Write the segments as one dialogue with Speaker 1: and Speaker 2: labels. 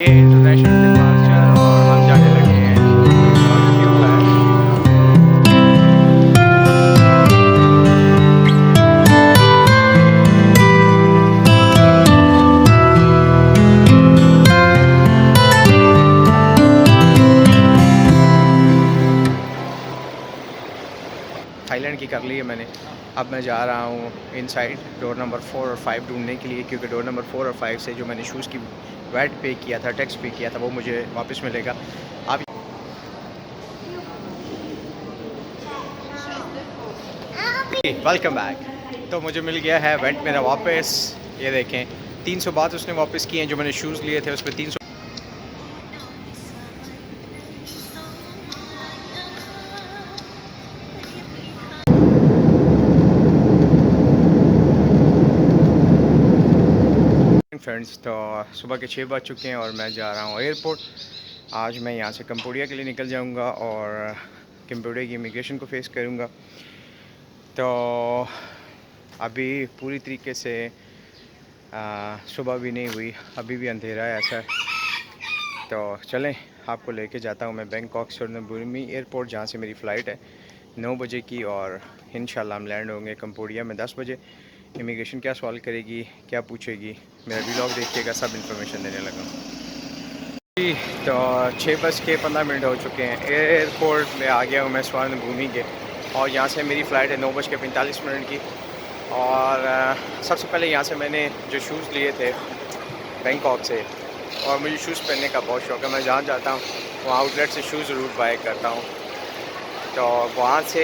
Speaker 1: ये international departure और हम जाने लगे हैं थाईलैंड की कर ली है मैंने। अब मैं जा रहा हूँ इनसाइड डोर नंबर 4 और 5 ढूंढने के लिए, क्योंकि डोर नंबर 4 और 5 से जो मैंने शूज़ की वैट पे किया था, टैक्स पे किया था, वो मुझे वापस मिलेगा। आप वेलकम बैक। तो मुझे मिल गया है वैट मेरा वापस। ये देखें, 300 बात उसने वापस किए हैं। जो मैंने शूज़ लिए थे उस पर 300। फ्रेंड्स, तो सुबह के 6 बज चुके हैं और मैं जा रहा हूँ एयरपोर्ट। आज मैं यहाँ से कंबोडिया के लिए निकल जाऊँगा और कंबोडिया की इमिग्रेशन को फेस करूँगा। तो अभी पूरी तरीके से सुबह भी नहीं हुई, अभी भी अंधेरा है ऐसा। तो चलें, आपको लेके जाता हूँ मैं बैंकॉक सुवर्णभूमि एयरपोर्ट, जहाँ से मेरी फ़्लाइट है 9 बजे की, और इंशाल्लाह हम लैंड होंगे कंबोडिया में 10 बजे। इमिग्रेशन क्या सवाल करेगी, क्या पूछेगी, मेरा व्लॉग देखिएगा, सब इन्फॉर्मेशन देने लगा जी। तो 6:15 हो चुके हैं, एयरपोर्ट में आ गया हूँ मैं सुवर्णभूमि के, और यहाँ से मेरी फ़्लाइट है 9:45 की। और सबसे पहले यहाँ से मैंने जो शूज़ लिए थे बैंकॉक से, और मुझे शूज़ पहनने का बहुत शौक़ है, मैं जहाँ जाता हूँ वहाँ आउटलेट से शूज़ ज़रूर बाय करता हूँ। तो वहाँ से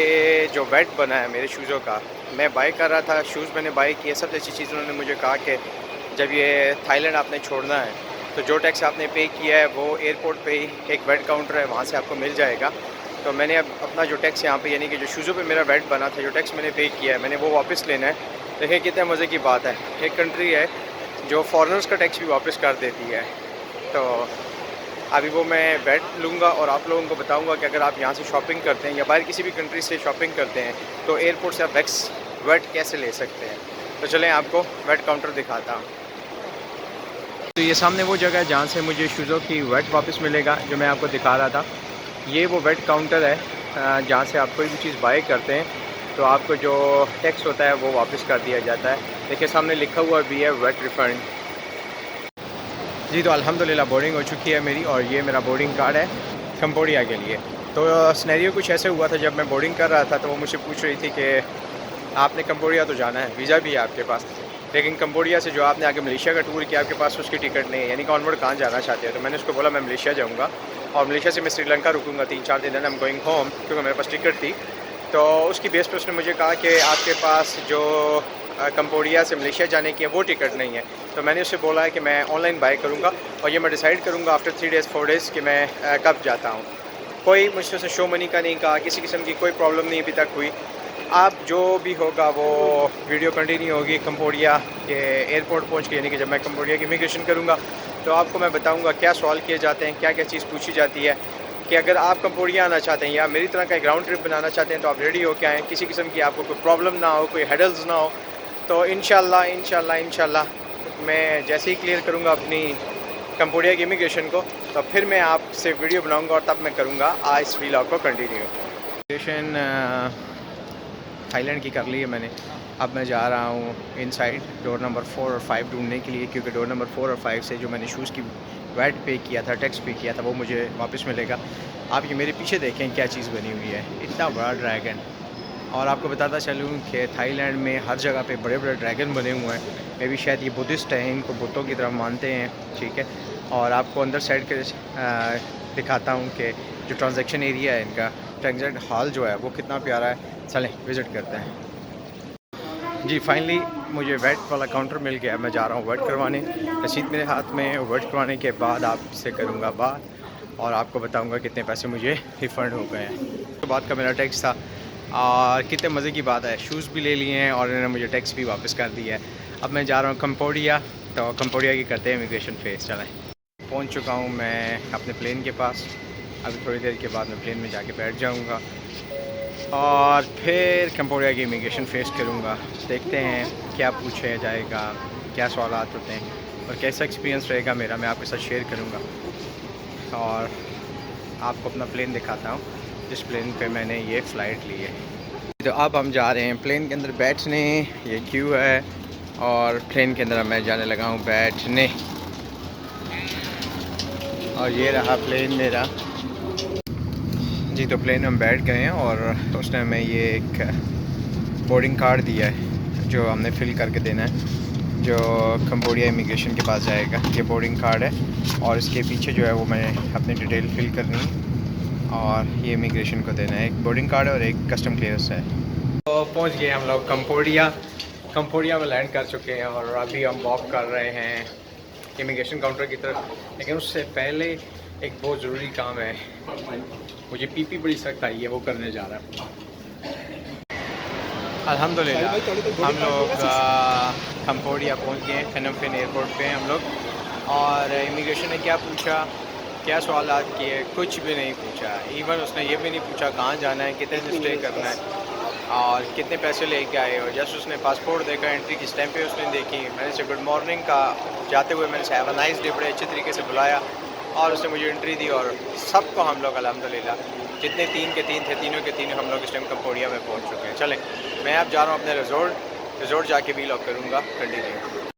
Speaker 1: जो वेट बना है मेरे शूज़ों का, मैं बाय कर रहा था, शूज़ मैंने बाय किए। सबसे अच्छी चीज़ उन्होंने मुझे कहा कि जब ये थाईलैंड आपने छोड़ना है तो जो टैक्स आपने पे किया है वो एयरपोर्ट पे ही एक वेट काउंटर है, वहाँ से आपको मिल जाएगा। तो मैंने अब अपना जो टैक्स यहाँ पे, यानी कि जो शूज़ों पे मेरा वेट बना था, जो टैक्स मैंने पे किया है, मैंने वो वापस लेना है। देखिए कितने मज़े की बात है, एक कंट्री है जो फॉरेनर्स का टैक्स भी वापस कर देती है। तो अभी वो मैं वेट लूँगा और आप लोगों को बताऊँगा कि अगर आप यहाँ से शॉपिंग करते हैं या बाहर किसी भी कंट्री से शॉपिंग करते हैं तो एयरपोर्ट से आप वेट कैसे ले सकते हैं। तो चलें, आपको वेट काउंटर दिखाता हूँ। तो ये सामने वो जगह है जहाँ से मुझे शूज़ों की वेट वापस मिलेगा, जो मैं आपको दिखा रहा था। ये वो वेट काउंटर है जहाँ से आप कोई भी चीज़ बाय करते हैं तो आपको जो टैक्स होता है वो वापस कर दिया जाता है। देखिए सामने लिखा हुआ भी है वेट रिफ़ंड जी। तो अल्हम्दुलिल्लाह बोर्डिंग हो चुकी है मेरी, और ये मेरा बोर्डिंग कार्ड है कंबोडिया के लिए। तो सिनेरियो कुछ ऐसे हुआ था, जब मैं बोर्डिंग कर रहा था तो वो मुझसे पूछ रही थी कि आपने कंबोडिया तो जाना है, वीज़ा भी है आपके पास, लेकिन कंबोडिया से जो आपने आगे मलेशिया का टूर किया आपके पास उसकी टिकट नहीं है, यानी कॉन्वर्ट कहाँ जाना चाहते हैं। तो मैंने उसको बोला मैं मलेशिया जाऊँगा, और मलेशिया से मैं श्रीलंका रुकूँगा 3-4 दिन, and I am going home, क्योंकि मेरे पास टिकट थी। तो उसकी बेस पे उसने मुझे कहा कि आपके पास जो कंबोडिया से मलेशिया जाने की है वो टिकट नहीं है। तो मैंने उससे बोला है कि मैं ऑनलाइन बाय करूँगा, और ये मैं डिसाइड करूँगा आफ्टर 3 डेज़ 4 डेज़ कि मैं कब जाता हूँ। कोई मुझसे से शो मनी का नहीं कहा, किसी किस्म की कोई प्रॉब्लम नहीं अभी तक हुई। अब जो भी होगा वो वीडियो कंटिन्यू होगी कंबोडिया के एयरपोर्ट पहुंच के, यानी कि जब मैं कंबोडिया की इमिग्रेशन करूंगा तो आपको मैं बताऊंगा क्या सवाल किए जाते हैं, क्या क्या चीज़ पूछी जाती है। कि अगर आप कंबोडिया आना चाहते हैं या मेरी तरह का एक राउंड ट्रिप बनाना चाहते हैं तो आप रेडी हो के आएँ, किसी किस्म की आपको कोई प्रॉब्लम ना हो, कोई हेडल्स ना हो। तो इंशाल्लाह मैं जैसे ही क्लियर करूँगा अपनी कंबोडिया की इमिग्रेशन को, तो फिर मैं आपसे वीडियो बनाऊँगा, और तब मैं करूँगा आज इस व्लॉग को कंटिन्यू। इमिग्रेशन थाईलैंड की कर ली है मैंने। अब मैं जा रहा हूँ इनसाइड डोर नंबर 4 और 5 ढूंढने के लिए, क्योंकि डोर नंबर 4 और 5 से जो मैंने शूज़ की वैट पे किया था, टैक्स पे किया था, वो मुझे वापस मिलेगा। आप ये मेरे पीछे देखें क्या चीज़ बनी हुई है, इतना बड़ा ड्रैगन। और आपको बताता चलूँ कि थाईलैंड में हर जगह पे बड़े बड़े ड्रैगन बने हुए हैं। मे भी शायद ये बुद्धिस्ट हैं, इनको बुतों की तरफ मानते हैं, ठीक है। और आपको अंदर साइड के दिखाता हूँ कि जो ट्रांजैक्शन एरिया है इनका, ट्रांजैक्ट हॉल जो है वो कितना प्यारा है। चलें विज़िट करते हैं जी। फाइनली मुझे वेट वाला काउंटर मिल गया, मैं जा रहा हूँ वेट करवाने। रसीद मेरे हाथ में, वेट करवाने के बाद आपसे करूँगा बात, और आपको बताऊँगा कितने पैसे मुझे रिफ़ंड हो गए हैं। तो बात का मेरा टैक्स था, और कितने मज़े की बात है, शूज़ भी ले लिए हैं और इन्होंने मुझे टैक्स भी वापस कर दिया है। अब मैं जा रहा हूँ कंबोडिया, तो कंबोडिया की करते हैं इमिग्रेशन फेस। चलें, पहुँच चुका हूँ मैं अपने प्लेन के पास। अभी थोड़ी देर के बाद मैं प्लेन में जाके बैठ जाऊँगा और फिर कंबोडिया की इमिग्रेशन फेस करूँगा। देखते हैं क्या पूछा जाएगा, क्या सवालात होते हैं। और कैसा एक्सपीरियंस रहेगा मेरा मैं आपके साथ शेयर करूँगा। और आपको अपना प्लेन दिखाता हूँ जिस प्लेन पे मैंने ये फ़्लाइट ली है। तो अब हम जा रहे हैं प्लेन के अंदर बैठने, ये क्यू है और प्लेन के अंदर मैं जाने लगा हूँ बैठने। और ये रहा प्लेन मेरा जी। तो प्लेन हम बैठ गए हैं और उसने हमें ये एक बोर्डिंग कार्ड दिया है जो हमने फ़िल करके देना है, जो कंबोडिया इमिग्रेशन के पास जाएगा। ये बोर्डिंग कार्ड है और इसके पीछे जो है वो मैंने अपनी डिटेल फिल करनी है और ये इमिग्रेशन को देना है। एक बोर्डिंग कार्ड है और एक कस्टम क्लियरेंस है। तो पहुंच गए हम लोग कंबोडिया में लैंड कर चुके हैं और अभी हम वॉक कर रहे हैं इमिग्रेशन काउंटर की तरफ। लेकिन उससे पहले एक बहुत ज़रूरी काम है, मुझे पीपी बड़ी सख्त आई है, वो करने जा रहा है। अल्हम्दुलिल्लाह हम लोग कंबोडिया पहुंच गए हैं, फनम पेन एयरपोर्ट पे हैं हम लोग। और इमिग्रेशन ने क्या पूछा, क्या सवालात किए, कुछ भी नहीं पूछा। इवन उसने ये भी नहीं पूछा कहाँ जाना है, कितने दिन स्टे करना है और कितने पैसे लेके आए हो। जस्ट उसने पासपोर्ट देखा, एंट्री की स्टैम्प पे उसने देखी। मैंने से गुड मॉर्निंग का जाते हुए मैंने से हैव अ नाइस डे बड़े अच्छे तरीके से बुलाया और उसने मुझे एंट्री दी। और सबको हम लोग अल्हम्दुलिल्लाह जितने 3 के 3 थे, तीनों के तीनों हम लोग इस टाइम कंबोडिया में पहुंच चुके हैं। चलें मैं अब जा रहा हूँ अपने रिजॉर्ट जाके वीलॉग करूँगा कंटिन्यू।